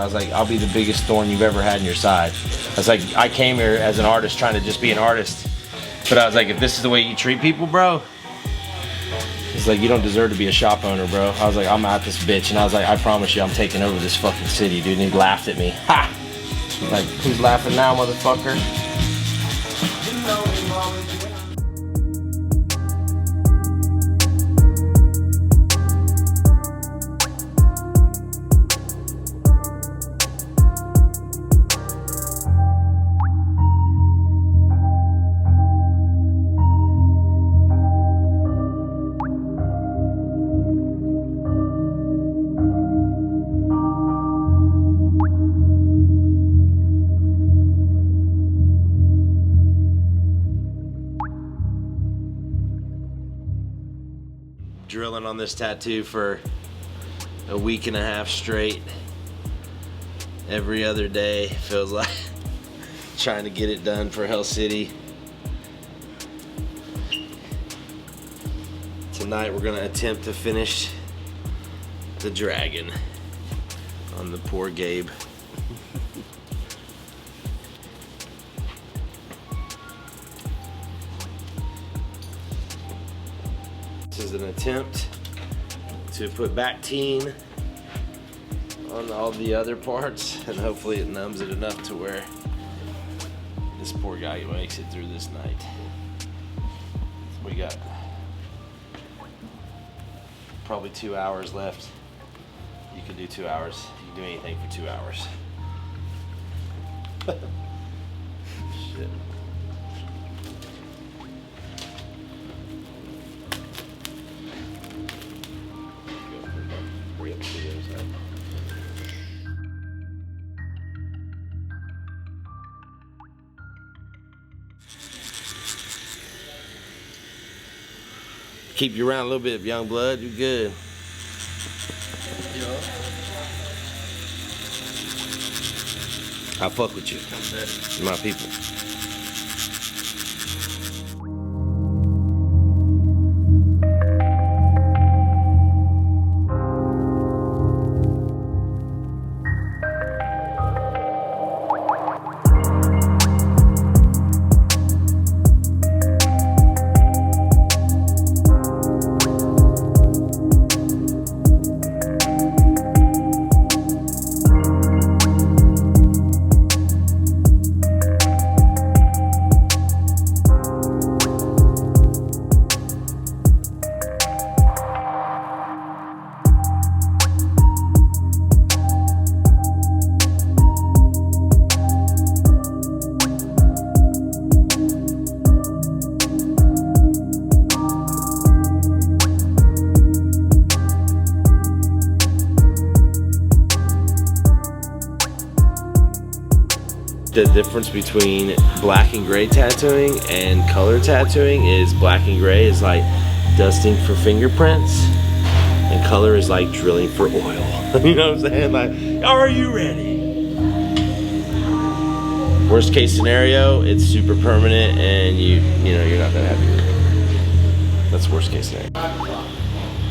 was like, I'll be the biggest thorn you've ever had in your side. I was like, I came here as an artist trying to just be an artist. But I was like, if this is the way you treat people, bro, it's like, you don't deserve to be a shop owner, bro. I was like, I'm out this bitch. And I was like, I promise you, I'm taking over this fucking city, dude. And he laughed at me. Ha! Like, who's laughing now, motherfucker? Drilling on this tattoo for a week and a half straight. Every other day feels like trying to get it done for Hell City. Tonight we're gonna attempt to finish the dragon on the poor Gabe. This is an attempt to put Bactine on all the other parts, and hopefully it numbs it enough to where this poor guy makes it through this night. We got probably 2 hours left. You can do 2 hours. You can do anything for 2 hours. Shit. Keep you around a little bit, young blood. You good? Yeah. I fuck with you. You're my people. The difference between black and gray tattooing and color tattooing is black and gray is like dusting for fingerprints, and color is like drilling for oil. You know what I'm saying? Like, are you ready? Worst case scenario, it's super permanent and you know you're not that happy with it. That's worst case scenario.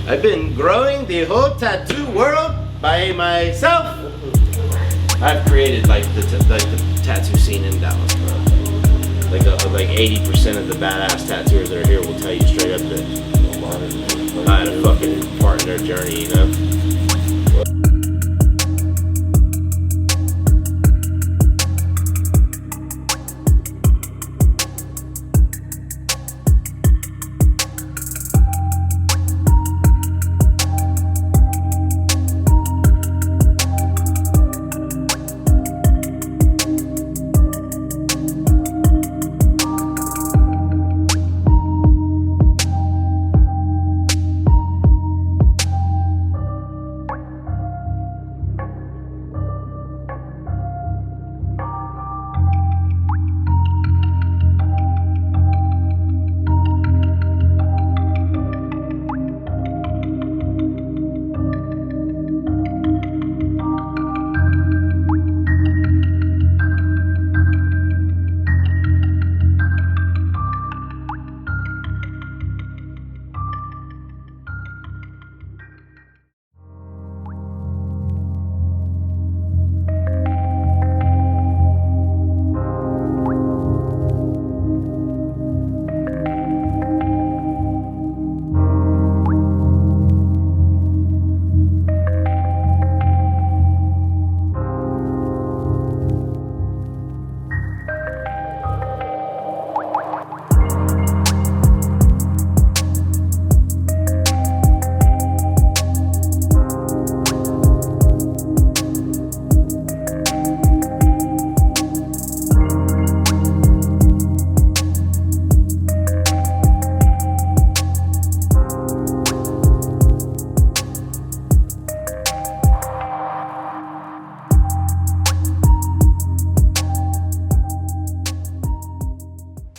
I've been growing the whole tattoo world by myself. I've created like the tattoo scene in Dallas, bro. Like 80% of the badass tattooers that are here will tell you straight up that I had a fucking part in their journey, you know?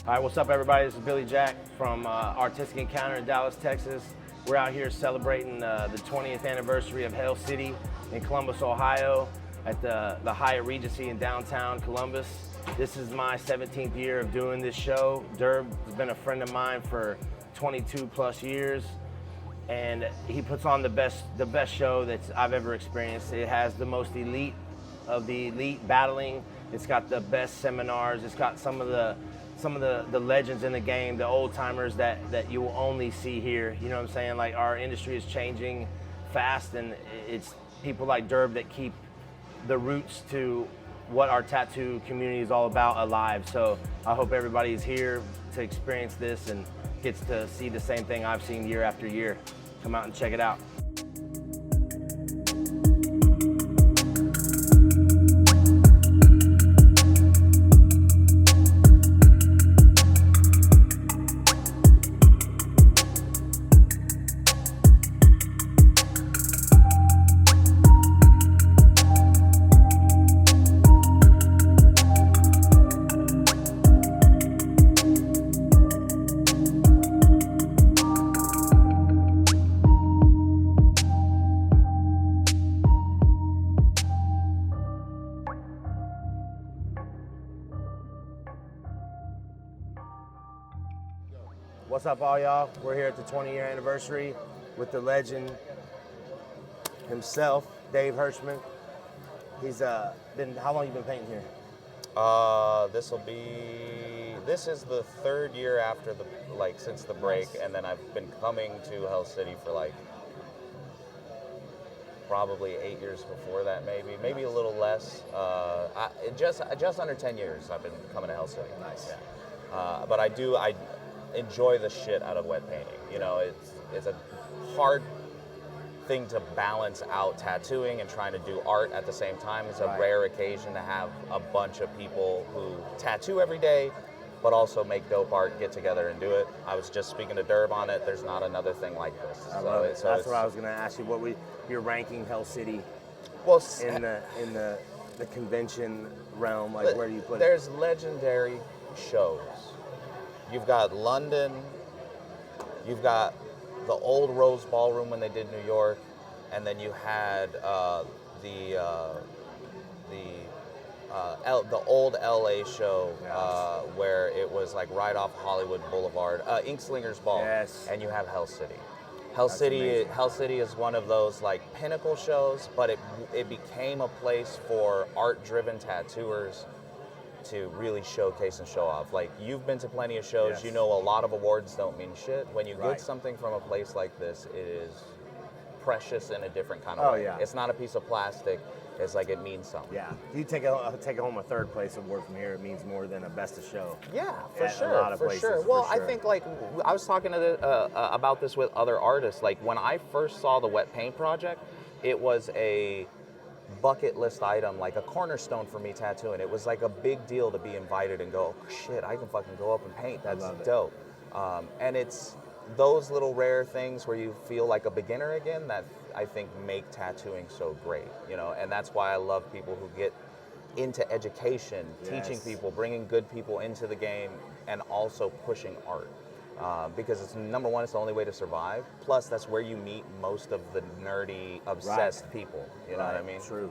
All right, what's up, everybody? This is Billy Jack from Artistic Encounter in Dallas, Texas. We're out here celebrating the 20th anniversary of Hell City in Columbus, Ohio, at the Hyatt Regency in downtown Columbus. This is my 17th year of doing this show. Derb has been a friend of mine for 22 plus years, and he puts on the best show that I've ever experienced. It has the most elite of the elite battling. It's got the best seminars. It's got some of the legends in the game, the old timers that you will only see here. You know what I'm saying? Like, our industry is changing fast, and it's people like Derb that keep the roots to what our tattoo community is all about alive. So I hope everybody is here to experience this and gets to see the same thing I've seen year after year. Come out and check it out. What's up, all y'all? We're here at the 20-year anniversary with the legend himself, Dave Hirschman. He's been, how long you been painting here? This is the third year after since the break, nice. And then I've been coming to Hell City for probably 8 years before that, maybe a little less. Just under 10 years I've been coming to Hell City. Nice. Yeah. But I enjoy the shit out of wet painting. You know, it's a hard thing to balance out tattooing and trying to do art at the same time. It's a rare occasion to have a bunch of people who tattoo every day but also make dope art, get together and do it. I was just speaking to Derb on it. There's not another thing like this. I love it. So that's what I was going to ask you. You're ranking Hell City in the convention realm, where do you put it? There's legendary shows. You've got London, you've got the old Rose Ballroom when they did New York, and then you had the old LA show where it was right off Hollywood Boulevard, Inkslinger's Ball, yes. And you have Hell City. Hell City is one of those pinnacle shows, but it became a place for art-driven tattooers to really showcase and show off. You've been to plenty of shows, yes. You know a lot of awards don't mean shit. When you get something from a place like this, it is precious in a different kind of way. Yeah. It's not a piece of plastic. It's it means something. Yeah. If you take home a third place award from here, it means more than a best of show. Yeah, for sure. Well, I think I was talking about this with other artists. When I first saw the wet paint project, it was a bucket list item, a cornerstone for me tattooing. It was a big deal to be invited and go, oh, shit, I can fucking go up and paint. That's dope. And it's those little rare things where you feel like a beginner again that I think make tattooing so great, and that's why I love people who get into education, yes. Teaching people, bringing good people into the game, and also pushing art. Because it's number one, it's the only way to survive. Plus, that's where you meet most of the nerdy, obsessed people. You know what I mean? True.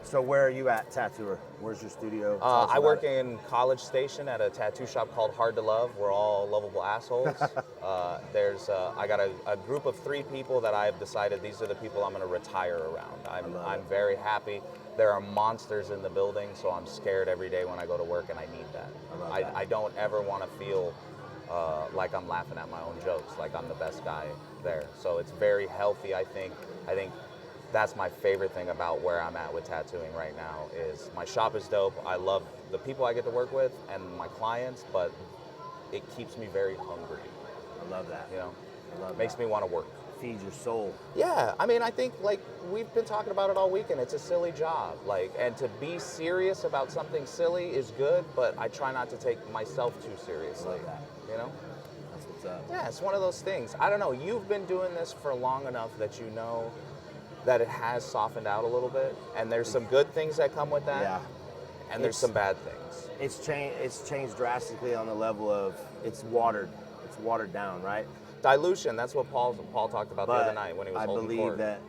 So where are you at, tattooer? Where's your studio? I work in College Station at a tattoo shop called Hard to Love. We're all lovable assholes. I got a group of 3 people that I've decided these are the people I'm going to retire around. I'm very happy. There are monsters in the building, so I'm scared every day when I go to work, and I need that. I don't ever want to feel like I'm laughing at my own jokes, like I'm the best guy there. So it's very healthy, I think. That's my favorite thing about where I'm at with tattooing right now is my shop is dope. I love the people I get to work with and my clients, but it keeps me very hungry. I love that. Makes me want to work. Feeds your soul. Yeah, I think we've been talking about it all weekend. It's a silly job. And to be serious about something silly is good, but I try not to take myself too seriously. I love that. That's what's up. Yeah, it's one of those things. I don't know. You've been doing this for long enough that you know that it has softened out a little bit, and there's some good things that come with that. Yeah. And there's some bad things. It's changed drastically on the level of it's watered down, right? Dilution. That's what Paul talked about the other night when he was holding court. I believe that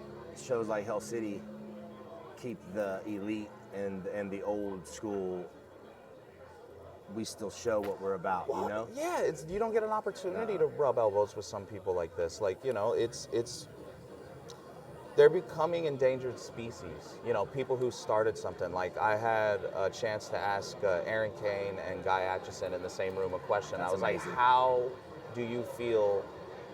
shows like Hell City keep the elite and the old school. We still show what we're about, you know? Yeah, you don't get an opportunity to rub elbows with some people like this. Like, you know, they're becoming endangered species. You know, people who started something. Like, I had a chance to ask Aaron Kane and Guy Atchison in the same room a question. That's I was amazing. like, how do you feel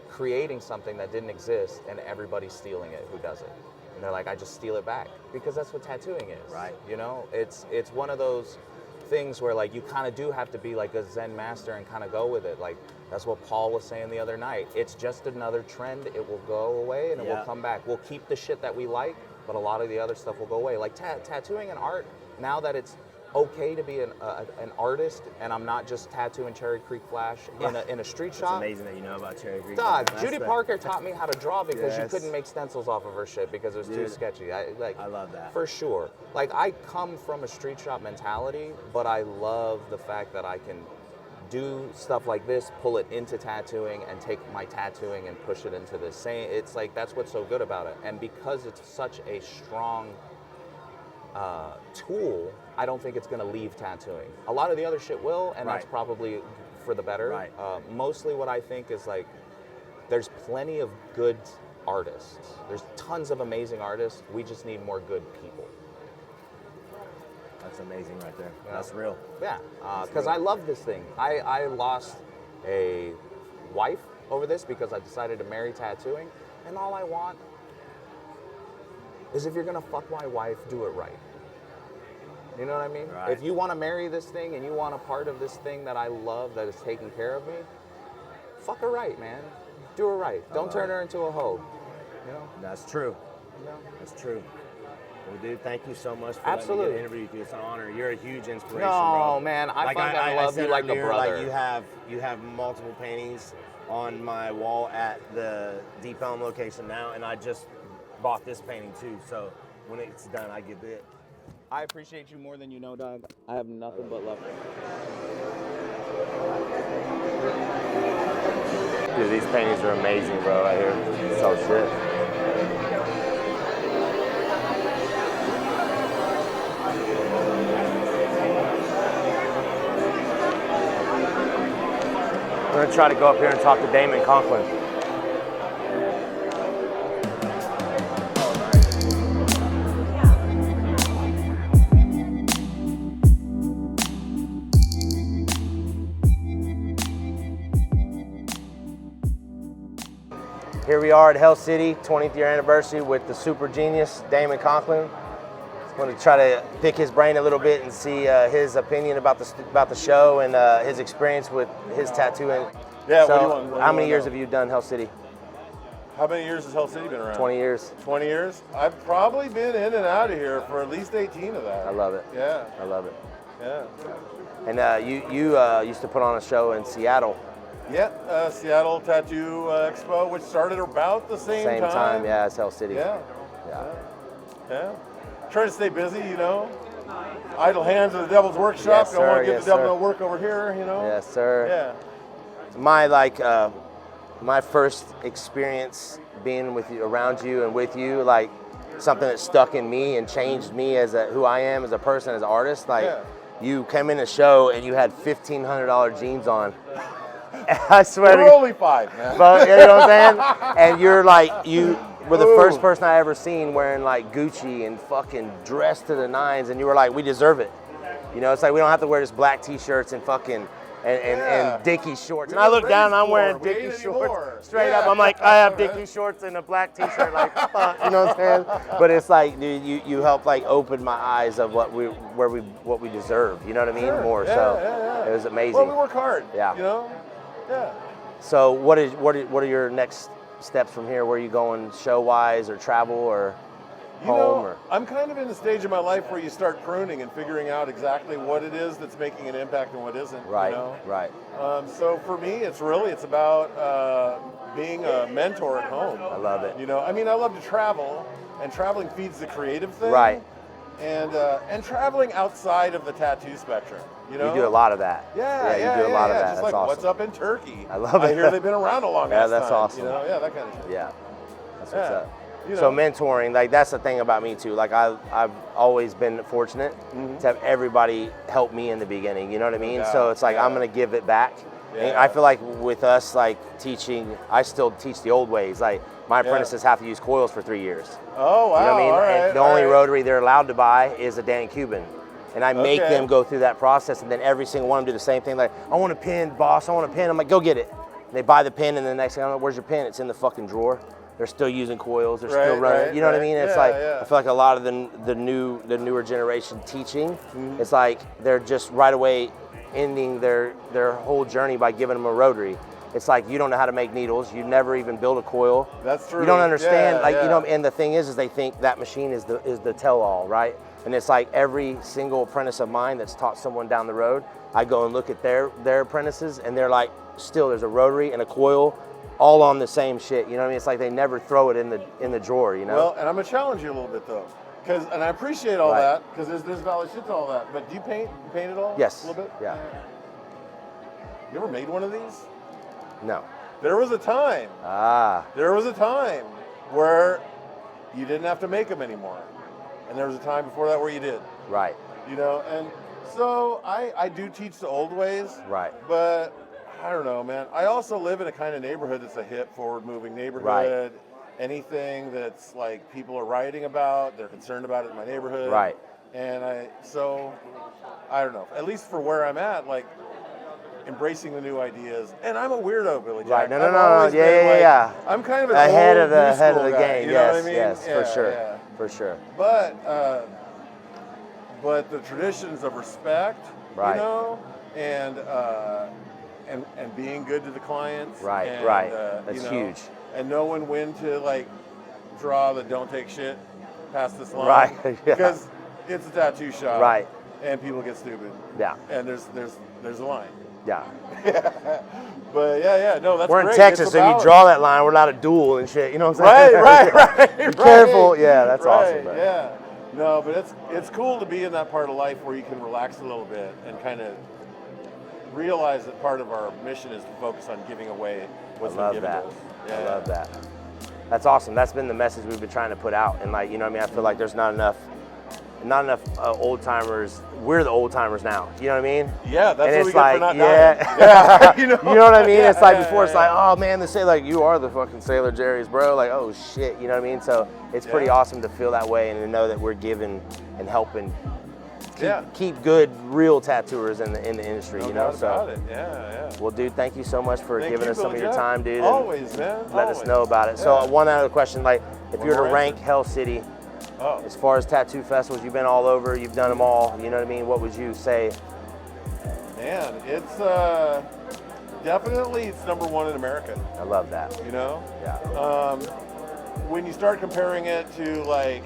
creating something that didn't exist and everybody's stealing it? Who does it? And they're like, I just steal it back, because that's what tattooing is. Right. You know, it's one of those things where like you kind of do have to be like a Zen master and kind of go with it. Like that's what Paul was saying the other night. It's just another trend. It will go away and it will come back. We'll keep the shit that we like, but a lot of the other stuff will go away. Like tattooing and art, now that it's okay to be an artist, and I'm not just tattooing Cherry Creek Flash in a street shop. It's amazing that you know about Cherry Creek. Dog, Judy Parker taught me how to draw because you couldn't make stencils off of her shit because it was too sketchy. I love that. For sure. Like, I come from a street shop mentality, but I love the fact that I can do stuff like this, pull it into tattooing, and take my tattooing and push it into this. It's like, that's what's so good about it. And because it's such a strong tool, I don't think it's going to leave tattooing. A lot of the other shit will, and that's probably for the better. Right. Mostly what I think is like, there's plenty of good artists. There's tons of amazing artists. We just need more good people. That's amazing right there. Yeah. That's real. Yeah, because I love this thing. I lost a wife over this because I decided to marry tattooing, and all I want is, if you're gonna fuck my wife, do it right. You know what I mean? Right. If you want to marry this thing and you want a part of this thing that I love, that is taking care of me, fuck her right, man. Do her right. Don't turn her into a hoe. You know? That's true. You know? That's true. Well, dude, thank you so much for Absolutely. letting me get an interview with you. It's an honor. You're a huge inspiration, No, bro. man, I fucking love said you like a earlier, brother. Like you have multiple paintings on my wall at the Deep Elm location now, and I just bought this painting too. So when it's done, I get it. I appreciate you more than you know, dog. I have nothing but love for you. Dude, these paintings are amazing, bro, right here. So shit. We're gonna try to go up here and talk to Damon Conklin. Here we are at Hell City, 20th year anniversary with the super genius, Damon Conklin. I'm going to try to pick his brain a little bit and see his opinion about the show and his experience with his tattooing. Yeah, so, what do you want? How many years have you done Hell City? How many years has Hell City been around? 20 years. 20 years? I've probably been in and out of here for at least 18 of that. I love it. Yeah. I love it. Yeah. And you used to put on a show in Seattle. Yeah, Seattle Tattoo Expo, which started about the same time. Yeah, as Hell City. Yeah. Yeah. Yeah. Trying to stay busy, you know. Idle hands at the devil's workshop. Yes, Don't want sir. to give Yes, the devil sir. no work over here, you know. Yes, sir. Yeah. My first experience being with you, around you and with you, like something that stuck in me and changed me as who I am as a person, as an artist. Like you came in the show and you had $1,500 jeans on. I swear We're only 5, man. But you know what I'm saying? And you're like, you were the first person I ever seen wearing like Gucci and fucking dressed to the nines, and you were like, we deserve it. You know, it's like we don't have to wear just black t-shirts and fucking and Dickies shorts. And I look down and I'm wearing Dickies shorts. Straight up, I'm like, I have Dickies shorts and a black t-shirt, like, fuck, you know what I'm saying? But it's like, dude, you helped like open my eyes of what we deserve. You know what I mean? More. So it was amazing. Well, we work hard. Yeah. You know? Yeah. So what are your next steps from here? Where are you going show-wise or travel or home? Or? I'm kind of in the stage of my life where you start pruning and figuring out exactly what it is that's making an impact and what isn't. Right, you know? right. So for me, it's about being a mentor at home. I love it. You know, I mean, I love to travel, and traveling feeds the creative thing. Right. and traveling outside of the tattoo spectrum. You know, You do a lot of that. Yeah, you do a lot of that. Just That's like awesome. what's up in Turkey? I love it. I hear they've been around a long Yeah, ass that's time. awesome. You know, yeah, that kind of shit. Yeah, that's what's Yeah. up. You know. So mentoring, like that's the thing about me too. Like I've always been fortunate to have everybody help me in the beginning. You know what I mean? So it's like I'm gonna give it back. And Yeah. I feel like with us, like teaching, I still teach the old ways. Like my apprentices have to use coils for 3 years. Oh wow! You know what I mean? All right, And the all only right. rotary they're allowed to buy is a Dan Cuban. And I make Okay. them go through that process, and then every single one of them do the same thing. Like, I want a pin, boss, I want a pin. I'm like, go get it. And they buy the pin, and the next thing I know, where's your pin? It's in the fucking drawer. They're still using coils. They're still running. Right, You know what I right. mean? It's Yeah, like yeah. I feel like a lot of the newer generation teaching. It's like they're just right away ending their whole journey by giving them a rotary. It's like you don't know how to make needles. You never even build a coil. That's true. You don't understand, Yeah, like yeah. you know. And the thing is they think that machine is the tell-all, right? And it's like every single apprentice of mine that's taught someone down the road, I go and look at their apprentices, and they're like, still there's a rotary and a coil, all on the same shit. You know what I mean? It's like they never throw it in the drawer. You know? Well, and I'm gonna challenge you a little bit though, and I appreciate all Right. that because there's valid shit to all that. But do you paint? You paint it all? Yes. A little bit. Yeah. You ever made one of these? No. There was a time. There was a time where you didn't have to make them anymore, and there was a time before that where you did. Right. You know, and so I do teach the old ways. Right. But I don't know, man. I also live in a kind of neighborhood that's a hip, forward-moving neighborhood. Anything that's like people are rioting about, they're concerned about it in my neighborhood. Right. And I don't know. At least for where I'm at, like embracing the new ideas. And I'm a weirdo, Billy Jack. Right. No. I've always Yeah, been, yeah, like, yeah. I'm kind of an Ahead old of the new school guy, game. You know Yes. what I mean? Yes. Yeah, For sure. yeah. For sure. But the traditions of respect, Right. you know, and being good to the clients, Right, and, right. you That's know, huge. and knowing when to like draw the don't take shit past this line, Right, yeah. Because it's a tattoo shop, Right. And people get stupid, Yeah. and there's a line, Yeah. but yeah, no, that's We're in great. Texas, It's so if you about- draw that line, we're not a duel and shit. You know what I'm saying? right. Be careful. Yeah, that's right, awesome, man. Yeah. No, but it's cool to be in that part of life where you can relax a little bit and kind of realize that part of our mission is to focus on giving away what's I been love given that. to us. I love that. That's awesome. That's been the message we've been trying to put out. And like, you know what I mean? I feel like there's not enough old timers. We're the old timers now. You know what I mean? Yeah, that's and what we it's get like, for not yeah, dying. Yeah, you know what I mean? Yeah, it's like yeah, before, it's yeah. like, oh man, they say like you are the fucking Sailor Jerry's bro. Like, oh shit, you know what I mean? So it's pretty Yeah. awesome to feel that way and to know that we're giving and helping keep good, real tattooers in the industry. No you know, doubt so. about it. Yeah. Well, dude, thank you so much for Thank giving you, us some of Billy your Jack. time, dude. and Always, man. Let us Always. know about it. So Yeah. one other question, like, if One you were to more rank answer. Hell City, Oh, as far as tattoo festivals, you've been all over, you've done them all, you know what I mean? What would you say? man, it's definitely it's number one in America. I love that. You know. Yeah. When you start comparing it to like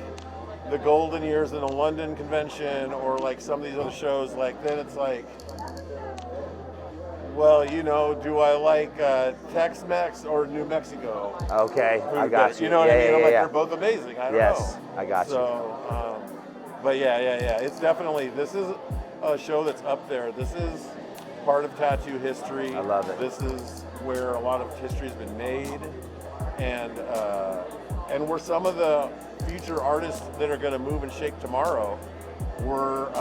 the golden years in a London convention or like some of these other shows, like then it's like, well, you know, do I like Tex-Mex or New Mexico? Okay, food I got better? you. You know what I mean? I'm like, yeah. they're both amazing. I don't Yes, know. I got you. So, but yeah. It's definitely, this is a show that's up there. This is part of tattoo history. I love it. This is where a lot of history has been made, and where some of the future artists that are going to move and shake tomorrow were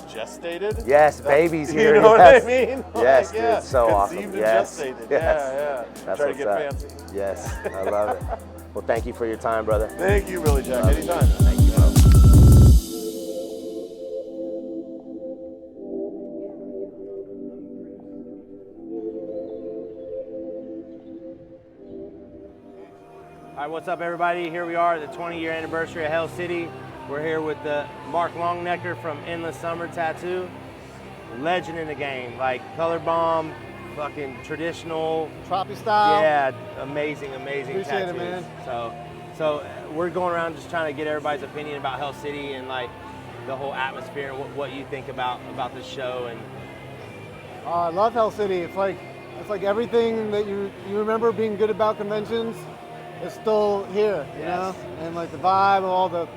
gestated. Yes, babies here. You know yes. what I mean? Yes, Like, dude, it's so awesome. Conceived and Yes. gestated. Yes. Yeah. That's Try to what's get up. fancy. Yes, I love it. Well, thank you for your time, brother. Thank you, Billy Jack. Anytime. Thank you, bro. All right, what's up, everybody? Here we are at the 20-year anniversary of Hell City. We're here with Mark Longnecker from Endless Summer Tattoo. Legend in the game, like color bomb, fucking traditional. Troppy style. Yeah, amazing Appreciate tattoos. it, man. So we're going around just trying to get everybody's opinion about Hell City and like the whole atmosphere and what you think about the show. And I love Hell City. It's like everything that you remember being good about conventions is still here, you Yes. know? And like the vibe of all the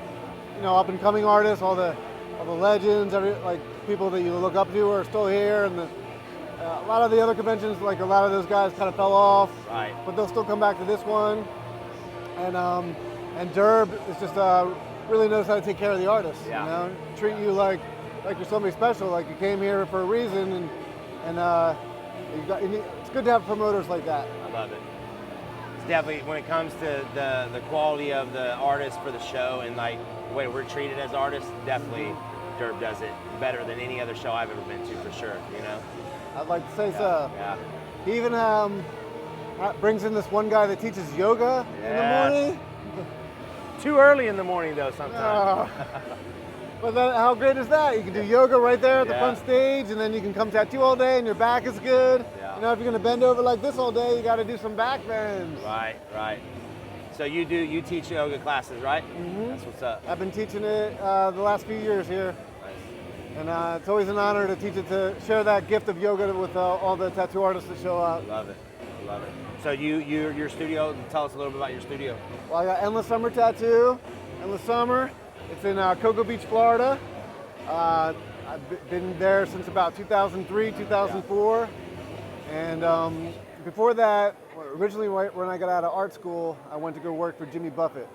up and coming artists, all the legends, like people that you look up to are still here, and a lot of the other conventions, like a lot of those guys kind of fell off. Right. But they'll still come back to this one, and Derb is just really knows how to take care of the artists. Yeah. Treat you like you're somebody special, like you came here for a reason, and it's good to have promoters like that. I love it. It's definitely, when it comes to the quality of the artists for the show and like the way we're treated as artists, definitely Derb does it better than any other show I've ever been to, for sure. I'd like to say so. Yeah. He even brings in this one guy that teaches yoga in the morning. Too early in the morning though sometimes. But how great is that? You can do yoga right there at the front stage, and then you can come tattoo all day and your back is good. Yeah. If you're gonna bend over like this all day, you gotta do some back bends. Right. So you teach yoga classes, right? Mm-hmm. That's what's up. I've been teaching it the last few years here. Nice. And it's always an honor to teach it, to share that gift of yoga with all the tattoo artists that show up. I love it. So your studio, tell us a little bit about your studio. Well, I got Endless Summer Tattoo, Endless Summer. It's in Cocoa Beach, Florida. I've been there since about 2003, 2004. And before that, originally when I got out of art school, I went to go work for Jimmy Buffett.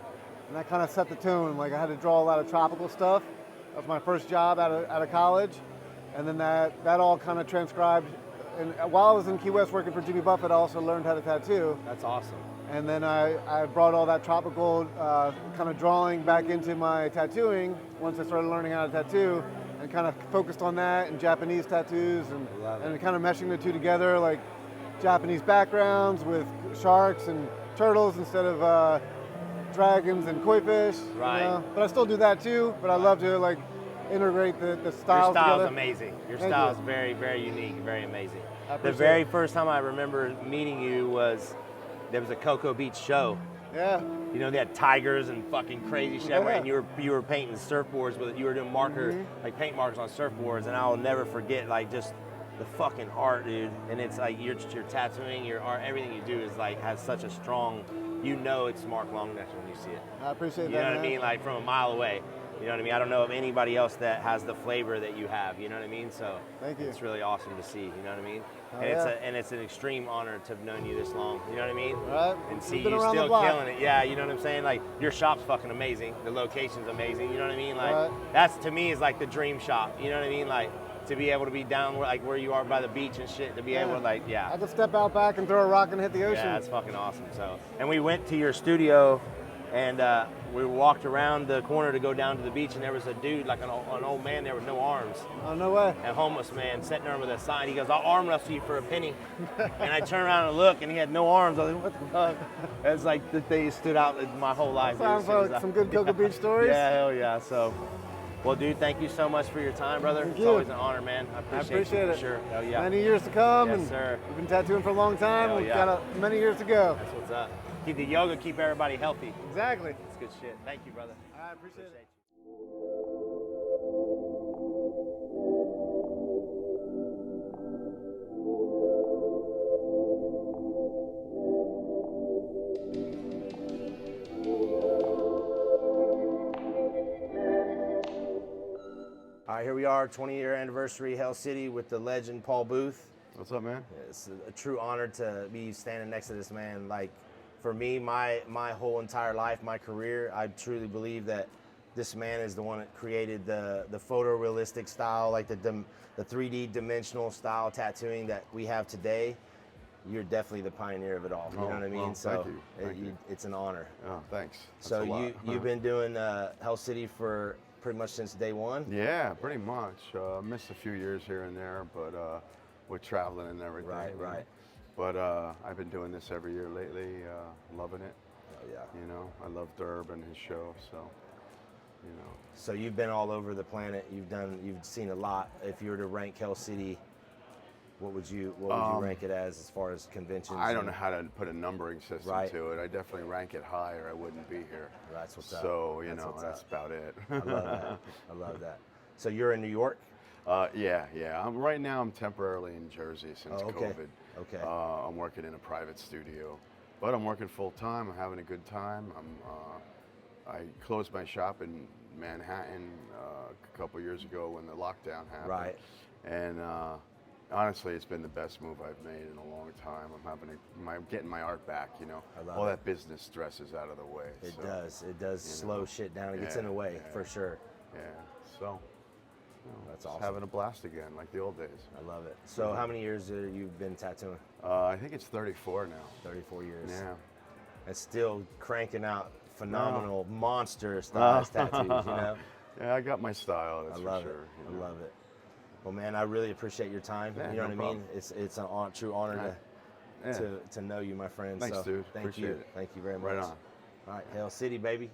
And that kind of set the tone. Like I had to draw a lot of tropical stuff. That was my first job out of college. And then that all kind of transcribed. And while I was in Key West working for Jimmy Buffett, I also learned how to tattoo. That's awesome. And then I brought all that tropical kind of drawing back into my tattooing once I started learning how to tattoo, and kind of focused on that and Japanese tattoos and kind of meshing the two together, like Japanese backgrounds with sharks and turtles instead of dragons and koi fish. Right. But I still do that too, but I love to like integrate the styles together. Your style's amazing. Your style's very, very unique, very amazing. The very first time I remember meeting you was, there was a Cocoa Beach show. Yeah. They had tigers and fucking crazy shit. And you were painting surfboards with it. You were doing like paint markers on surfboards, and I'll never forget like just the fucking art, dude. And it's like your tattooing, your art, everything you do is like has such a strong. It's Mark Longnecker when you see it. I appreciate that. You know what I mean? Like from a mile away. You know what I mean? I don't know of anybody else that has the flavor that you have. You know what I mean? So thank you. It's really awesome to see. You know what I mean? It's an extreme honor to have known you this long. You know what I mean? Right. And see you still killing it. Yeah. You know what I'm saying? Like your shop's fucking amazing. The location's amazing. You know what I mean? Like that's to me is like the dream shop. You know what I mean? Like to be able to be down where you are by the beach and shit. To be able to I could step out back and throw a rock and hit the ocean. Yeah, that's fucking awesome. So, and we went to your studio. And we walked around the corner to go down to the beach, and there was a dude, like an old man there with no arms. Oh, no way. A homeless man sitting there with a sign. He goes, "I'll arm wrestle you for a penny." And I turned around and looked, and he had no arms. I was like, what the fuck? It's like the thing stood out my whole life. Sounds like some good Cocoa Beach stories. Yeah, hell yeah. So, well, dude, thank you so much for your time, brother. Thank it's you. Always an honor, man. I appreciate you, it. For sure. Hell yeah. Many years to come. Yes, and sir. We've been tattooing for a long time. Hell We've yeah. got many years to go. That's what's up. Keep the yoga, keep everybody healthy. Exactly. It's good shit. Thank you, brother. I appreciate it. All right, here we are, 20-year anniversary, Hell City, with the legend Paul Booth. What's up, man? It's a true honor to be standing next to this man. Like, for me, my whole entire life, my career, I truly believe that this man is the one that created the photorealistic style, like the 3D dimensional style tattooing that we have today. You're definitely the pioneer of it all. You know what I mean? Well, so thank you. It's an honor. Oh, thanks. That's So a lot. you've been doing Hell City for pretty much since day one? Yeah, pretty much. Missed a few years here and there, but with traveling and everything. Right. But I've been doing this every year lately, loving it. Oh, yeah. I love Derb and his show, so, So you've been all over the planet. You've seen a lot. If you were to rank Hell City, what would you rank it as far as conventions? I don't know how to put a numbering system Right. to it. I definitely rank it high or I wouldn't be here. That's what's up. So, That's that's about it. I love that. I love that. So you're in New York? Yeah. Right now I'm temporarily in Jersey since okay. COVID. Okay. I'm working in a private studio, but I'm working full time. I'm having a good time. I closed my shop in Manhattan a couple years ago when the lockdown happened. Right. And honestly, it's been the best move I've made in a long time. I'm getting my art back, you know. I love All it. that business stress is out of the way. It so, does. It does slow shit down. It gets in the way, for sure. Yeah. So, That's just awesome. having a blast again, like the old days. I love it. So how many years have you been tattooing? I think it's 34 now. 34 years. Yeah. And still cranking out phenomenal monster style tattoos, you know? Yeah, I got my style, that's I love for sure. it. you know. I love it. Well, man, I really appreciate your time. Yeah, you know no what I mean? problem. It's a true honor Yeah. to know you, my friend. Thanks, so dude. Thank Appreciate you. it. Thank you very much. Right on. All right, Hell City, baby.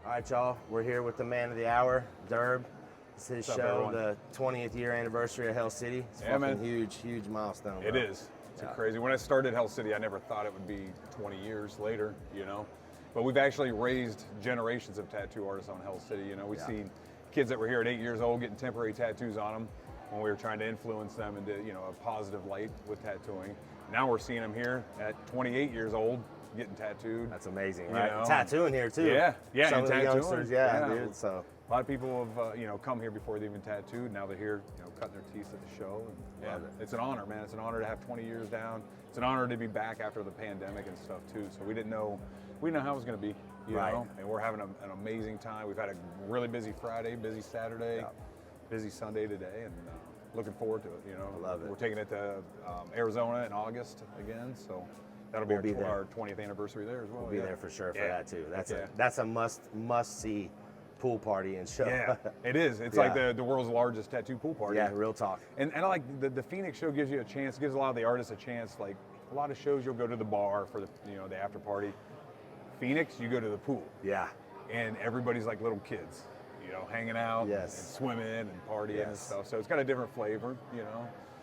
All right, y'all. We're here with the man of the hour, Derb. It's his What's up, show, everyone? the 20th year anniversary of Hell City. It's Yeah, fucking man. huge milestone. It bro. is. It's Yeah. crazy. When I started Hell City, I never thought it would be 20 years later, you know. But we've actually raised generations of tattoo artists on Hell City. You know, we've seen kids that were here at 8 years old getting temporary tattoos on them when we were trying to influence them into, you know, a positive light with tattooing. Now we're seeing them here at 28 years old getting tattooed. That's amazing, You right? know, Tattooing here too. Yeah, yeah, Some and of the tattooing. youngsters, Yeah. dude. So A lot of people have, you know, come here before they even tattooed. Now they're here, you know, cutting their teeth at the show. And, yeah, Love it. it's an honor, man. It's an honor to have 20 years down. It's an honor to be back after the pandemic and stuff too. So we didn't know how it was going to be, you Right. know. And we're having an amazing time. We've had a really busy Friday, busy Saturday, busy Sunday today, and looking forward to it. You know, I love it. We're taking it to Arizona in August again, so that'll We'll be be there. our 20th anniversary there as well. we'll be yeah. there for sure for Yeah. that too. That's Yeah. that's a must see pool party and show. Yeah, it is. It's Yeah. like the world's largest tattoo pool party. Yeah, real talk. And I like the Phoenix show gives you a chance, gives a lot of the artists a chance. Like a lot of shows, you'll go to the bar for the the after party. Phoenix, you go to the pool, Yeah. and everybody's like little kids, hanging out, Yes. and swimming and partying and Yes. stuff. So it's got a different flavor,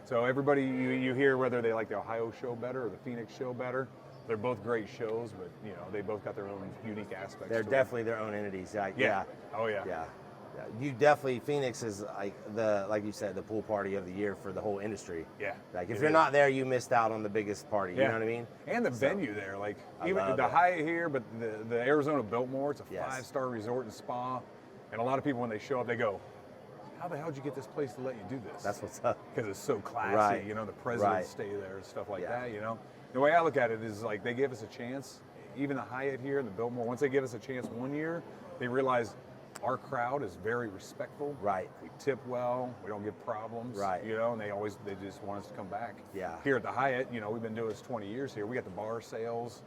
So everybody you hear whether they like the Ohio show better or the Phoenix show better. They're both great shows, but they both got their own unique aspects. They're to definitely their own entities. Like, Yeah. Oh, yeah. Yeah. Yeah. You definitely Phoenix is like you said, the pool party of the year for the whole industry. Yeah, Like if it you're is. not there, you missed out on the biggest party. You Yeah. know what I mean? And the venue there, like I even love the it. Hyatt here, but the Arizona Biltmore, it's a Yes. 5-star resort and spa. And a lot of people when they show up, they go, "How the hell did you get this place to let you do this?" That's what's up. Because it's so classy. Right. The presidents Right. stay there and stuff like Yeah. that. The way I look at it is like they gave us a chance. Even the Hyatt here and the Biltmore, once they give us a chance one year, they realize our crowd is very respectful. Right. We tip well. We don't give problems. Right. And they just want us to come back. Yeah. Here at the Hyatt, we've been doing this 20 years here. We got the bar sales,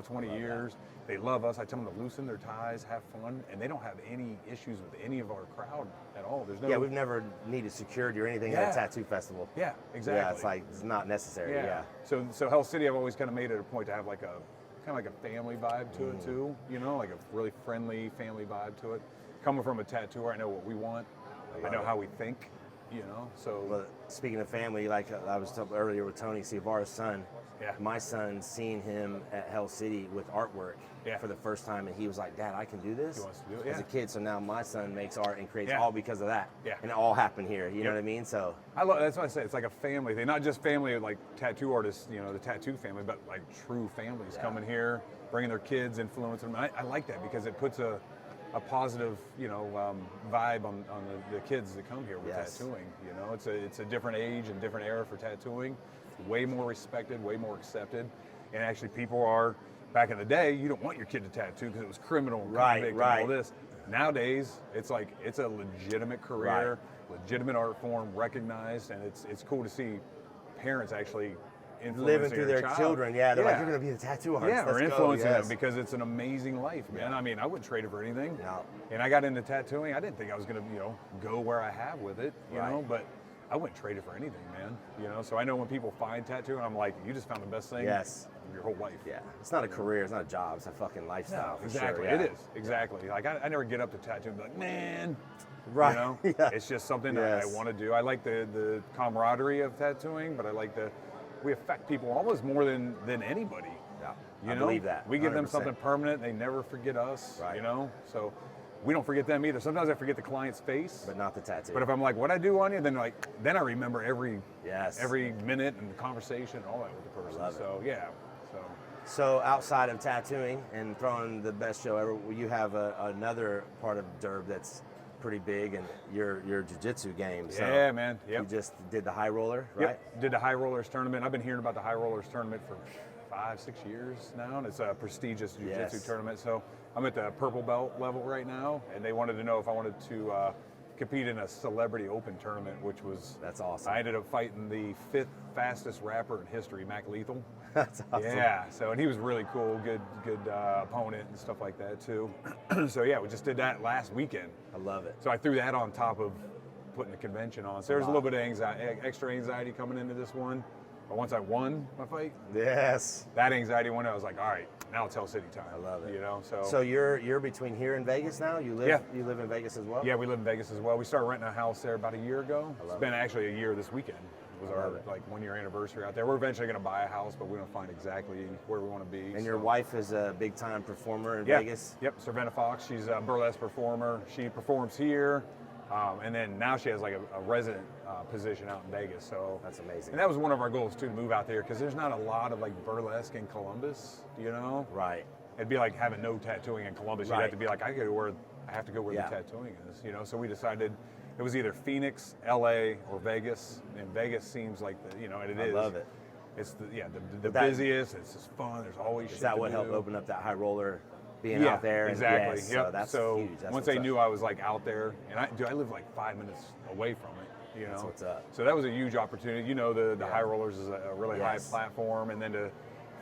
20 years. They love us. I tell them to loosen their ties, have fun, and they don't have any issues with any of our crowd at all. There's no. Yeah, we've never needed security or anything at Yeah. a tattoo festival. Yeah, exactly. Yeah, it's like it's not necessary. Yeah. So Hell City, I've always kind of made it a point to have like a kind of like a family vibe to it too. Like a really friendly family vibe to it. Coming from a tattooer, I know what we want. I know how we think. So Well, speaking of family, like I was talking earlier with Tony Ciavara's son, Yeah. my son seen him at Hell City with artwork Yeah. for the first time, and he was like, "Dad, I can do this." He wants to do it, As a yeah. kid, so now my son makes art and creates Yeah. all because of that. Yeah. And it all happened here. You know Yep. what I mean? So I love. That's what I say. It's like a family thing, not just family of like tattoo artists, the tattoo family, but like true families Yeah. coming here, bringing their kids, influencing them. I like that because it puts a positive, vibe on the kids that come here with Yes. tattooing. It's a different age and different era for tattooing. Way more respected, way more accepted, and actually people are. Back in the day, you don't want your kid to tattoo because it was criminal, and Right, convict, right. and all this. Nowadays, it's like it's a legitimate career, legitimate art form, recognized, and it's cool to see parents actually influencing living through their child. children, yeah, they're like, "You're gonna be the tattoo artist." Yeah, or Let's go." influencing Yes. them because it's an amazing life, man. I mean, I wouldn't trade it for anything. No. And I got into tattooing. I didn't think I was gonna, go where I have with it, you Right. know. But I wouldn't trade it for anything, man. You know, so I know when people find tattoo, and I'm like, you just found the best thing Yes. of your whole life. Yeah, it's not a career, it's not a job, it's a fucking lifestyle. No, for exactly. Sure, yeah. It is. Exactly. Like, I never get up to tattoo and be like, man. Right. You know, Yeah. it's just something Yes. that I want to do. I like the camaraderie of tattooing, but I like we affect people almost more than anybody. Yeah, You I know? believe that. We give them 100%. something permanent. They never forget us. Right. You know, so we don't forget them either. Sometimes I forget the client's face. But not the tattoo. But if I'm like, what I do on you, then I remember every Yes. minute and the conversation and all that with the person. love it. So yeah. So So outside of tattooing and throwing the best show ever, you have another part of Derb that's pretty big, and your jiu-jitsu game. So yeah, man. Yep. You just did the high roller, right? Yep. Did the High Rollers tournament. I've been hearing about the High Rollers tournament for 5-6 years now, and it's a prestigious jiu-jitsu Yes. tournament. So I'm at the purple belt level right now, and they wanted to know if I wanted to compete in a celebrity open tournament, which was That's awesome. I ended up fighting the 5th fastest rapper in history, Mac Lethal. That's awesome. Yeah, so and he was really cool, good opponent and stuff like that too. So yeah, we just did that last weekend. I love it. So I threw that on top of putting the convention on. So there's a little bit of extra anxiety coming into this one. But once I won my fight, Yes. that anxiety went. I was like, all right, now it's Hell City time. I love it. You know, So you're between here and Vegas now? You live Yeah. you live in Vegas as well? yeah, we live in Vegas as well. We started renting a house there about a year ago. It's love been actually a year this weekend. It was I our love it. 1 year anniversary out there. We're eventually going to buy a house, but we don't find exactly where we want to be. And your wife is a big time performer in Yeah. Vegas? Yep, Savannah Fox. She's a burlesque performer. She performs here, and then now she has like a resident position out in Vegas. So That's amazing. And that was one of our goals too, to move out there, because there's not a lot of like burlesque in Columbus. You know, Right. it'd be like having no tattooing in Columbus. You'd Right. have to be like, I have to go where Yeah. the tattooing is. You know, so we decided it was either Phoenix, LA, or Vegas. And Vegas seems like and it I is. love it. It's the But that- busiest. It's just fun. There's always Is shit that to what helped do. open up that high roller being Yeah, out there? And exactly. yes, Yep. So that's so huge. That's once what's they up. knew I was like out there, and I live like 5 minutes away from it. You know, That's what's up. So that was a huge opportunity. You know, the High Rollers is a really Yes. high platform, and then to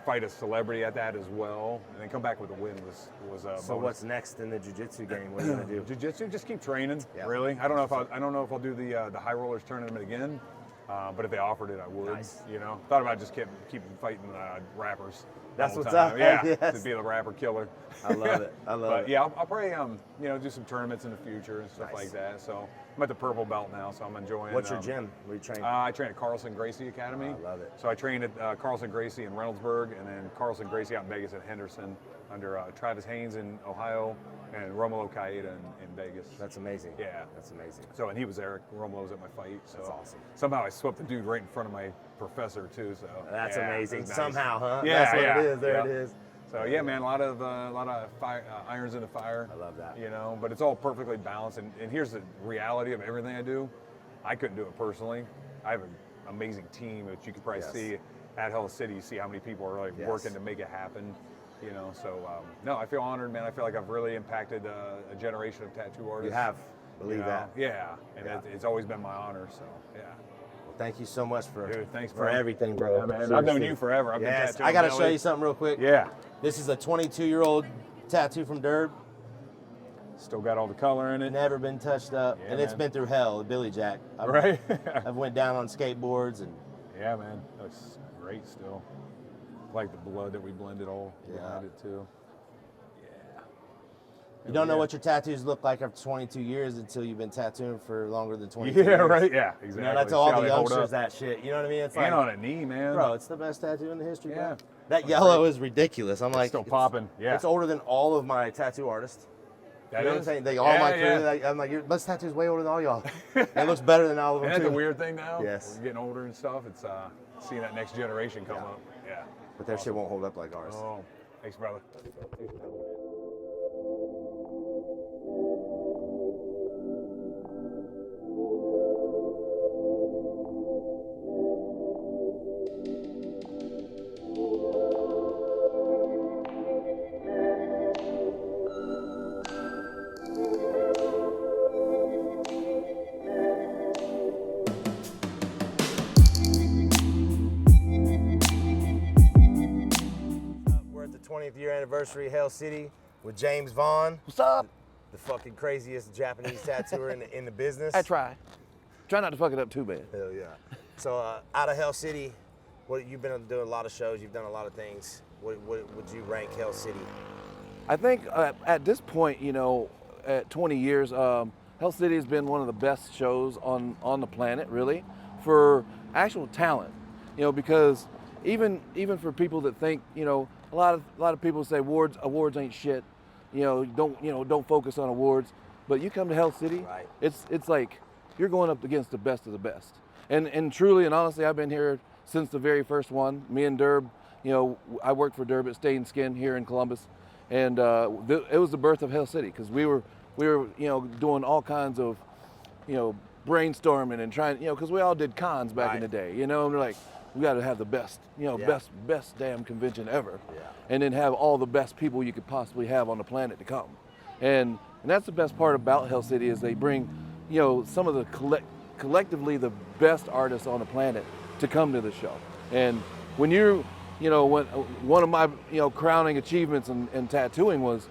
fight a celebrity at that as well, and then come back with a win was a So bonus. what's next in the jiu-jitsu game? What are you gonna do? Jiu-jitsu? Just keep training. Yeah. Really, I don't know if I'll do the High Rollers tournament again. But if they offered it, I would. Nice. You know, thought about just keep fighting rappers. the That's whole what's time. up. Yeah, Yes. to be the rapper killer. I love it. I love But it. yeah, I'll probably do some tournaments in the future and stuff Nice. like that. So I'm at the purple belt now, so I'm enjoying. What's your gym? Where you train? I train at Carlson Gracie Academy. I love it. So I train at Carlson Gracie in Reynoldsburg, and then Carlson Gracie out in Vegas at Henderson, under Travis Haynes in Ohio and Romulo Caeta in Vegas. That's amazing. Yeah. That's amazing. So, and he was there. Romulo's at my fight. So That's awesome. Somehow I swept the dude right in front of my professor too. So That's yeah, amazing. it was nice. Somehow, huh? Yeah, That's what yeah, it is. There yep. it is. So yeah, man, a lot of fire, irons in the fire. I love that. You know, but it's all perfectly balanced. And here's the reality of everything I do. I couldn't do it personally. I have an amazing team, which you could probably Yes. see at Hell City. You see how many people are like Yes. working to make it happen. You know, so no, I feel honored, man. I feel like I've really impacted a generation of tattoo artists. You have. Believe You know? that. Yeah, and Yeah. it's always been my honor. So yeah. Thank you so much for Dude, thanks, for bro. everything, bro. Yeah, man. I've known Seriously. you forever. I've been Yes. tattooing I got to belly. show you something real quick. Yeah. This is a 22-year-old tattoo from Derb. Still got all the color in it. Never been touched up, Yeah, and it's man. been through hell. Billy Jack. Right? I've went down on skateboards and Yeah, man. Looks great still. Like the blood that we blended all behind it too. Yeah. you don't know Yeah. what your tattoos look like after 22 years until you've been tattooing for longer than 22 Yeah, years. right. Yeah, exactly. You know, that's See all how the they hold youngsters up. that shit. You know what I mean? It's And like, on a knee, man. bro, it's the best tattoo in the history. Yeah. Bro. That yellow is ridiculous. I'm like, still it's- popping, yeah. It's older than all of my tattoo artists. That You know what I'm is? saying? They all Yeah, my crew. yeah. Like, I'm like, your best tattoo's way older than all y'all. It looks better than all of them Isn't that too. the weird thing now? Yes. We're getting older and stuff. It's seeing that next generation come up. Yeah. But their shit won't hold up like ours. Oh, thanks, brother. We're at the 20th year anniversary of Hell City with James Vaughn. What's up? The fucking craziest Japanese tattooer in the business. I try. try not to fuck it up too bad. Hell yeah. So out of Hell City, what you've been doing a lot of shows, you've done a lot of things. What would you rank Hell City? I think at this point, you know, at 20 years, Hell City has been one of the best shows on the planet, really, for actual talent. You know, because even for people that think, you know, a lot of people say awards ain't shit. You know, don't focus on awards. But you come to Hell City, right. It's like you're going up against the best of the best. And truly and honestly, I've been here since the very first one. Me and Derb, you know, I worked for Derb at Stain Skin here in Columbus, and it was the birth of Hell City because we were you know doing all kinds of, you know, brainstorming and trying, you know, because we all did cons back in the day, you know, and we're like, we got to have the best, you know, best damn convention ever, and then have all the best people you could possibly have on the planet to come, and that's the best part about Hell City is they bring, you know, some of the collectively the best artists on the planet to come to the show. And when you know, when one of my, you know, crowning achievements in tattooing was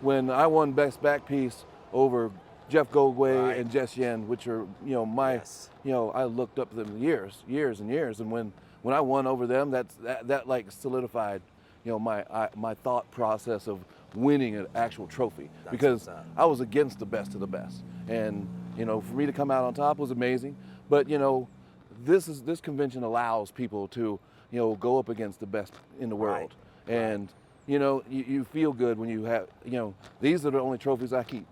when I won Best Back Piece over Jeff Goldway and Jess Yen, which are, you know, my, you know, I looked up to them years and years. And when I won over them, that like solidified, you know, my thought process of winning an actual trophy because I was against the best of the best. And, you know, for me to come out on top was amazing. But, you know, this convention allows people to, you know, go up against the best in the world. And, you know, you feel good when you have, you know, these are the only trophies I keep.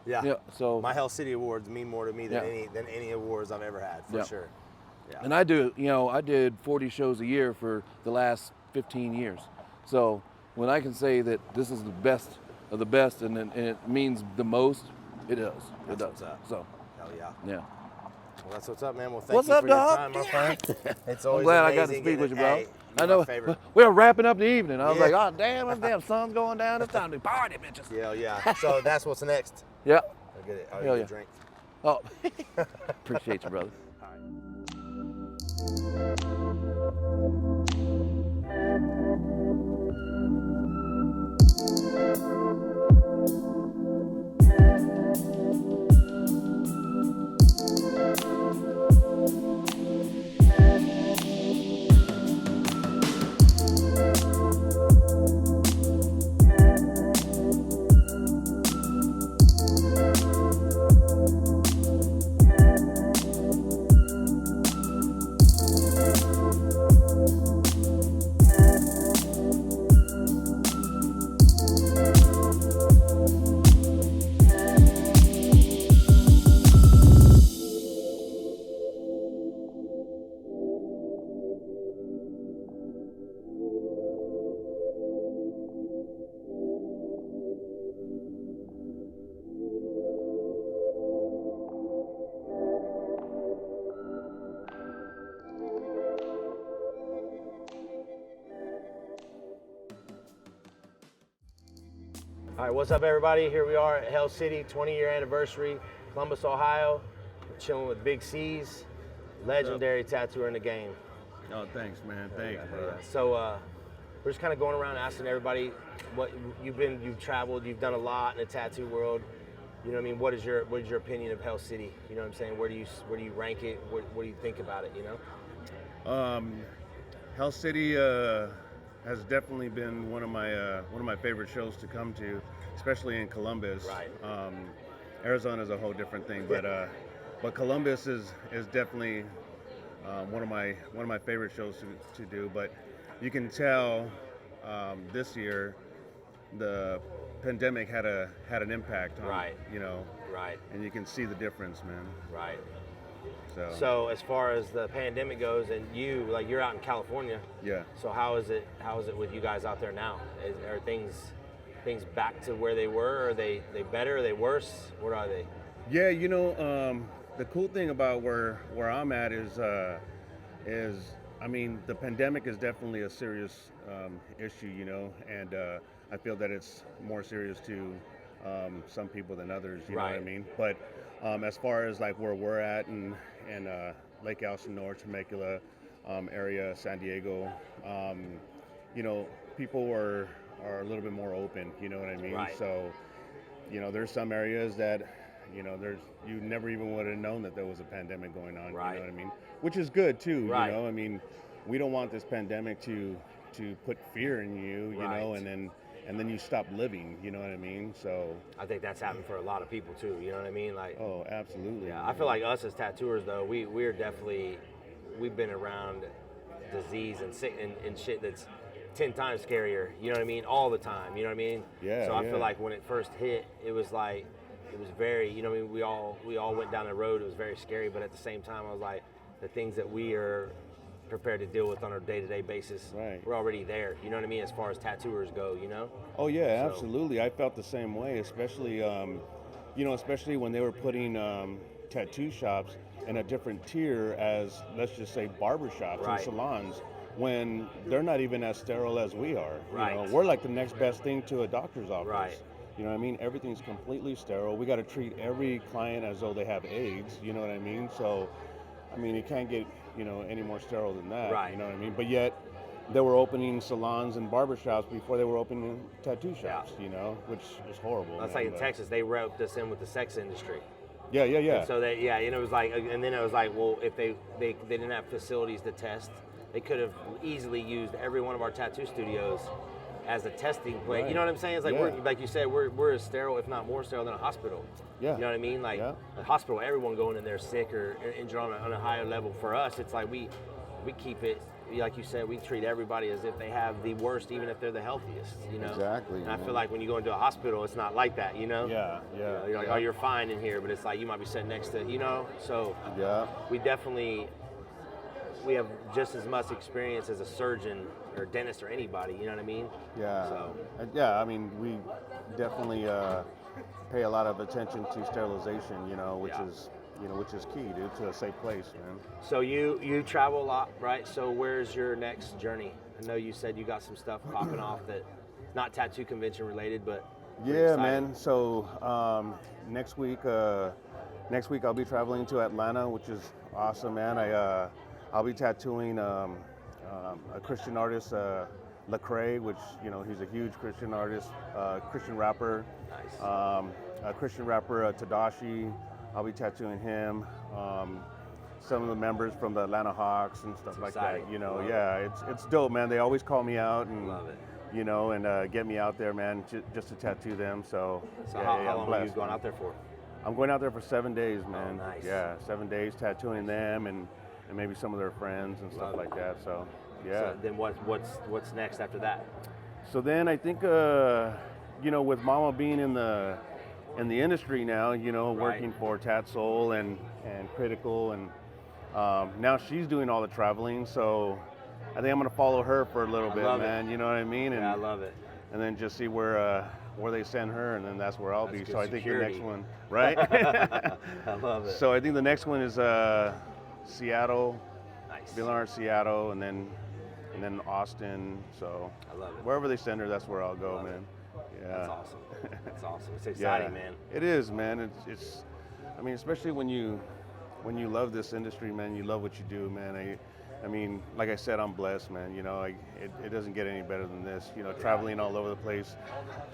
Yeah. So my Hell City awards mean more to me than any awards I've ever had, for sure. Yeah. And I did 40 shows a year for the last 15 years. So when I can say that this is the best of the best and it means the most, it does. It does. So. Hell yeah. Yeah. Well, that's what's up, man. Well, thank you for your time, my friend. It's always I'm glad I got to speak with you, bro. I know. We're wrapping up the evening. I was like, oh, damn, this damn sun's going down. It's time to party, bitches. Yeah. So that's what's next. Yeah. I'll get it. I'll get a drink. Oh, appreciate you, brother. All right, what's up, everybody? Here we are at Hell City, 20-year anniversary, Columbus, Ohio. We're chilling with Big C's, legendary tattooer in the game. Oh, thanks, man. Thanks, bro. So we're just kind of going around asking everybody what you've traveled, you've done a lot in the tattoo world. You know what I mean? What is your opinion of Hell City? You know what I'm saying? Where do you rank it? What do you think about it? You know? Hell City has definitely been one of my favorite shows to come to, especially in Columbus. Right. Arizona is a whole different thing, but Columbus is definitely one of my favorite shows to do. But you can tell this year the pandemic had an impact on you know. Right. And you can see the difference, man. Right. So as far as the pandemic goes, and you're out in California. Yeah. So how is it with you guys out there now? Are things back to where they were? Are they better? Are they worse? What are they? Yeah, you know, the cool thing about where I'm at is I mean, the pandemic is definitely a serious issue, you know, and I feel that it's more serious to some people than others, you know what I mean? But as far as like where we're at in Lake Elsinore, Temecula area, San Diego, you know, people are a little bit more open, you know what I mean? Right. So, you know, there's some areas that, You know, you never even would have known that there was a pandemic going on. Right. You know what I mean? Which is good too. Right. You know, I mean, we don't want this pandemic to put fear in you. You Right. know, and then you stop living. You know what I mean? So I think that's happened for a lot of people too. You know what I mean? Like, oh, absolutely. yeah, I feel like us as tattooers though, we're definitely, we've been around disease and sick and shit that's 10 times scarier. You know what I mean? All the time. You know what I mean? Yeah. So I feel like when it first hit, it was very, you know what I mean? We all went down the road. It was very scary, but at the same time, I was like, the things that we are prepared to deal with on a day-to-day basis, Right. we're already there. You know what I mean? As far as tattooers go, you know? Oh yeah, So- absolutely. I felt the same way, especially especially when they were putting tattoo shops in a different tier as, let's just say, barbershops Right. and salons, when they're not even as sterile as we are. Right. You know, we're like the next best thing to a doctor's office. Right. You know what I mean? Everything's completely sterile. We got to treat every client as though they have AIDS. You know what I mean? So, I mean, it can't get any more sterile than that. Right. You know what I mean? But yet, they were opening salons and barbershops before they were opening tattoo shops. Yeah. You know, which is horrible. That's man, like in but- Texas, they roped us in with the sex industry. Yeah. And so it was like, and then it was like, well, if they didn't have facilities to test, they could have easily used every one of our tattoo studios as a testing place. Right. You know what I'm saying? It's like, Yeah. like you said, we're as sterile, if not more sterile than a hospital. Yeah. You know what I mean? Like Yeah. a hospital, everyone going in there sick or injured on a higher level. For us, it's like we keep it, like you said, we treat everybody as if they have the worst, even if they're the healthiest, you know? Exactly, And I man. feel like when you go into a hospital, it's not like that, you know? Yeah. You know, you're like, oh, you're fine in here, but it's like you might be sitting next to, you know? So Yeah. we have just as much experience as a surgeon or dentist or anybody, you know what I mean? Yeah. So Yeah. I mean, we definitely pay a lot of attention to sterilization. Which Yeah. is which is key, dude, to a safe place, man. so you travel a lot, right? So where's your next journey? I know you said you got some stuff popping off that not tattoo convention related, but pretty Yeah, exciting. man. So next week I'll be traveling to Atlanta, which is awesome, man. I'll be tattooing a Christian artist, Lecrae, which he's a huge Christian artist, Christian rapper. Nice. A Christian rapper, Tadashi. I'll be tattooing him. Some of the members from the Atlanta Hawks and stuff like that. exciting. Love Yeah, it's dope, man. They always call me out and Love it. and get me out there, man, just to tattoo them. So, So yeah, how I'm long are you blessed, going man. out there for? I'm going out there for 7 days, man. nice. Yeah, 7 days tattooing them and maybe some of their friends and stuff Love it. like that. So, yeah. So then what's next after that? So then I think, with Mama being in the industry now, working for Tat Soul and Critical, and now she's doing all the traveling. So I think I'm gonna follow her for a little bit, love it. man. You know what I mean? And Yeah, I love it. and then just see where they send her, and then that's where I'll That's be. good So I think the security. next one, right? I love it. So I think the next one is Seattle, Nice. Villar, Seattle, and then Austin. So I love it. wherever they send her, that's where I'll go, Love it. man. Yeah. That's awesome. That's awesome. It's exciting, man. It is, man. It's I mean, especially when you love this industry, man. You love what you do, man. I mean, like I said, I'm blessed, man. It doesn't get any better than this. Traveling all over the place,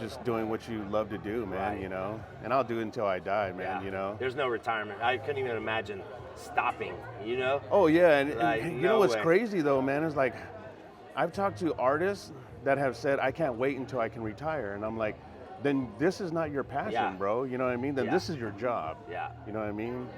just doing what you love to do, man. Right. And I'll do it until I die, man. Yeah. There's no retirement. I couldn't even imagine stopping, Oh yeah, and Like, you no know what's way. crazy though, man, is like I've talked to artists that have said I can't wait until I can retire, and I'm like, then this is not your passion, Yeah. bro. You know what I mean? Then Yeah. this is your job. Yeah. You know what I mean?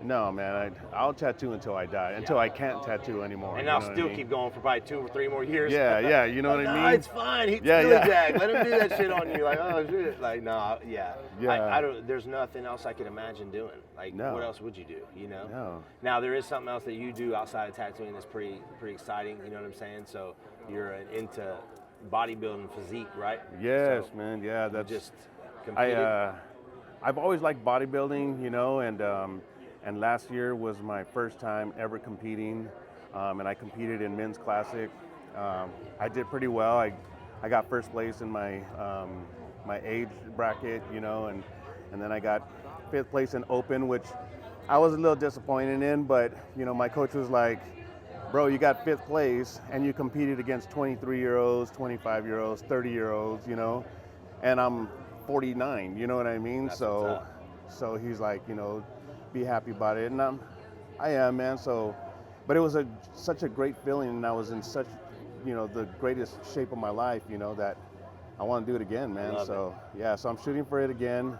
No, man, I'll tattoo until I die, until I can't tattoo anymore. And you I'll know what I still mean? keep going for probably 2 or 3 more years. Yeah, you know what I No, mean? it's fine. He's Yeah, good, yeah. Jack. Let him do that shit on you. Like, oh shit. Like, no, yeah. Yeah. I don't. There's nothing else I could imagine doing. Like, No. what else would you do? No. Now there is something else that you do outside of tattooing that's pretty exciting. You know what I'm saying? So you're into bodybuilding physique, right? Yes, So man. Yeah, you that's just competed. I've always liked bodybuilding, and last year was my first time ever competing, and I competed in men's classic. I did pretty well. I got first place in my my age bracket, and then I got 5th place in open, which I was a little disappointed in, but my coach was like, bro, you got 5th place and you competed against 23-year-olds, 25-year-olds, 30-year-olds, and I'm 49, you know what I mean? That's what's up. So he's like, you know, be happy about it, and I am, man. So, but it was such a great feeling, and I was in such, you know, the greatest shape of my life, you know, that I want to do it again, man. So yeah, so I'm shooting for it again.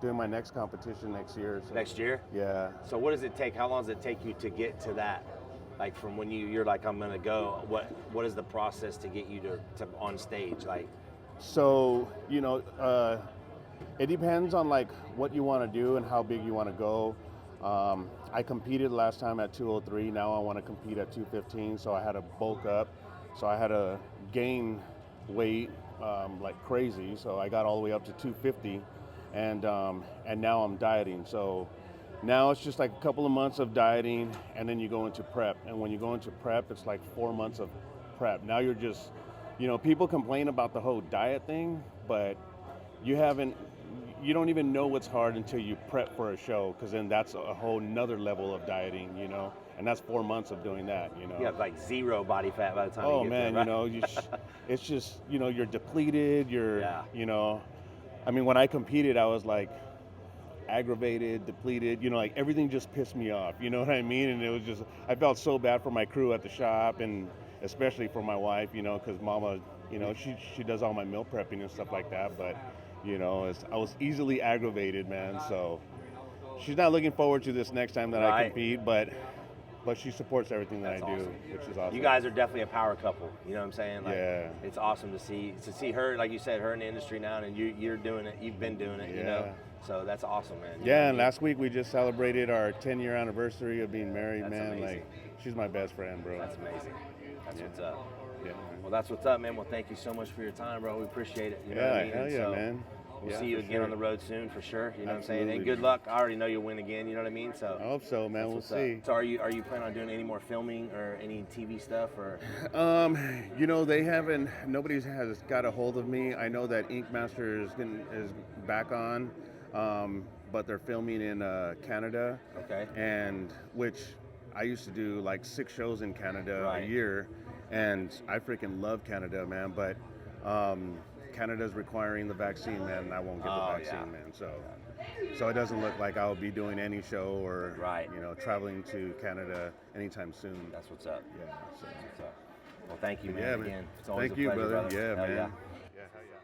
Doing my next competition next year. So. Next year? Yeah. So what does it take? How long does it take you to get to that? Like from when you're like, I'm gonna go, what is the process to get you to on stage? Like, so, you know, it depends on like what you want to do and how big you want to go. I competed last time at 203. Now I want to compete at 215. So I had to bulk up. So I had to gain weight like crazy. So I got all the way up to 250, and now I'm dieting. So now it's just like a couple of months of dieting, and then you go into prep. And when you go into prep, it's like 4 months of prep. Now you're just, you know, people complain about the whole diet thing, but you don't even know what's hard until you prep for a show, because then that's a whole nother level of dieting, you know, and that's 4 months of doing that, you know. you have like zero body fat by the time Oh you get man, there, right? you know, it's just, you know, you're depleted, Yeah. you know, I mean, when I competed, I was like aggravated, depleted, you know, like everything just pissed me off, you know what I mean? And it was just, I felt so bad for my crew at the shop, and especially for my wife, you know, because Mama, you know, she does all my meal prepping and stuff like that, but you know, I was easily aggravated, man. So she's not looking forward to this next time that I compete, but she supports everything that I do, which is awesome. You guys are definitely a power couple. You know what I'm saying? Like, yeah. It's awesome to see her, like you said, her in the industry now, and you're doing it. You've been doing it. Yeah. You know. So that's awesome, man. Yeah, and last week we just celebrated our 10-year anniversary of being married, That's man. amazing. Like, she's my best friend, bro. That's amazing. That's what's up. Yeah. Well, that's what's up, man. Well, thank you so much for your time, bro. We appreciate it. You know what I mean? Hell yeah, So, man. We'll Yeah, see you for again sure. on the road soon, for sure. You know what I'm saying? And Absolutely. good luck. I already know you'll win again. You know what I mean? So I hope so, man. that's We'll what's up. see. So are you planning on doing any more filming or any TV stuff or? You know, nobody has got a hold of me. I know that Ink Master is back on, but they're filming in Canada. Okay. And which I used to do like 6 shows in Canada a year, and I freaking love Canada, man. But Canada's requiring the vaccine, man, and I won't get the vaccine, man. So it doesn't look like I'll be doing any show or you know, traveling to Canada anytime soon. That's what's up. Yeah. So. That's what's up. Well, thank you, man. Yeah, Again, man. it's always Thank a you, pleasure, brother. Yeah, Hell man. yeah. Yeah, hell yeah.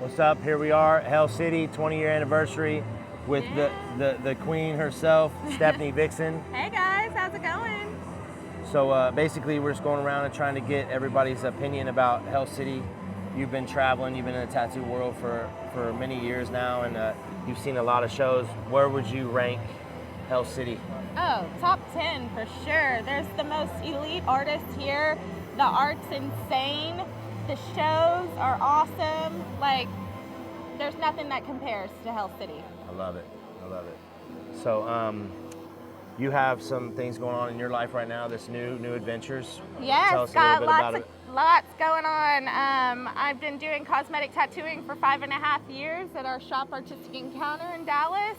What's up? Here we are, Hell City, 20-year anniversary with the queen herself, Stephanie Vixen. Hey guys, how's it going? So basically we're just going around and trying to get everybody's opinion about Hell City. You've been traveling, you've been in the tattoo world for many years now, and you've seen a lot of shows. Where would you rank Hell City? Oh, top 10 for sure. There's the most elite artists here. The art's insane. The shows are awesome. Like, there's nothing that compares to Hell City. I love it. I love it. So, you have some things going on in your life right now. This new adventures. Yes, Tell us a got little bit about it. lots going on. I've been doing cosmetic tattooing for 5.5 years at our shop, Artistic Encounter in Dallas.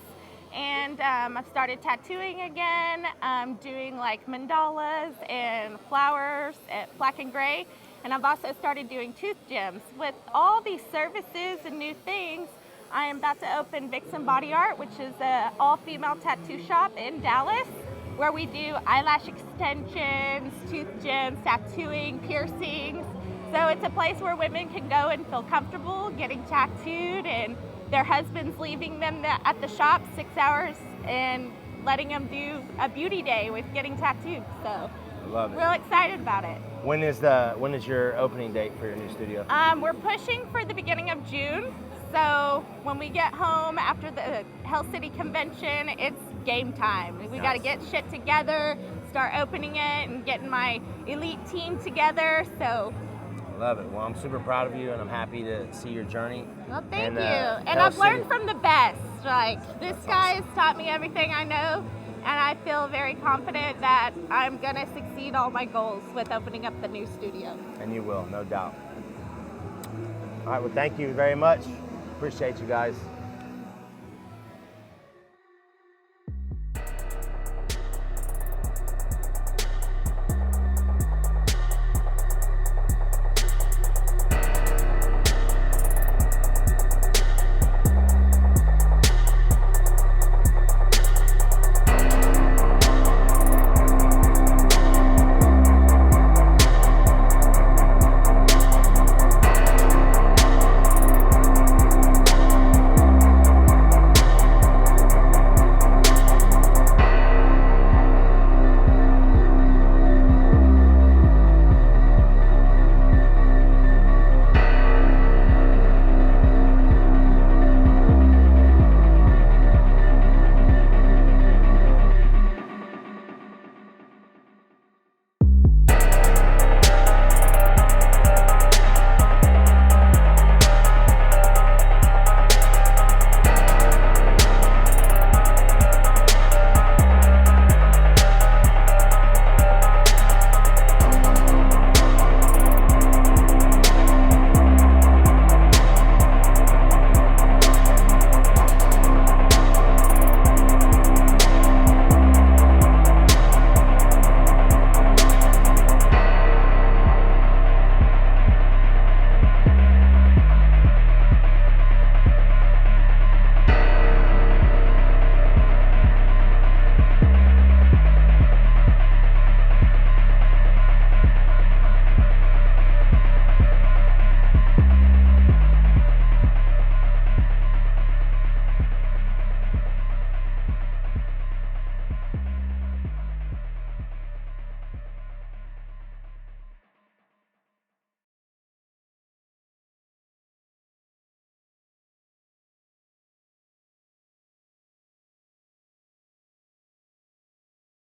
And I've started tattooing again. I'm doing like mandalas and flowers at black and gray. And I've also started doing tooth gems. With all these services and new things, I am about to open Vixen Body Art, which is an all-female tattoo shop in Dallas, where we do eyelash extensions, tooth gems, tattooing, piercings. So it's a place where women can go and feel comfortable getting tattooed, and their husbands leaving them at the shop 6 hours and letting them do a beauty day with getting tattooed. So I love it. real excited about it. When is your opening date for your new studio? We're pushing for the beginning of June. So when we get home after the Hell City convention, it's game time. We got to get shit together, start opening it, and getting my elite team together. So. Love it. Well, I'm super proud of you, and I'm happy to see your journey. Well, thank you. And I've learned from the best. Like, this guy has taught me everything I know, and I feel very confident that I'm going to succeed all my goals with opening up the new studio. And you will, no doubt. All right, well, thank you very much. Appreciate you guys.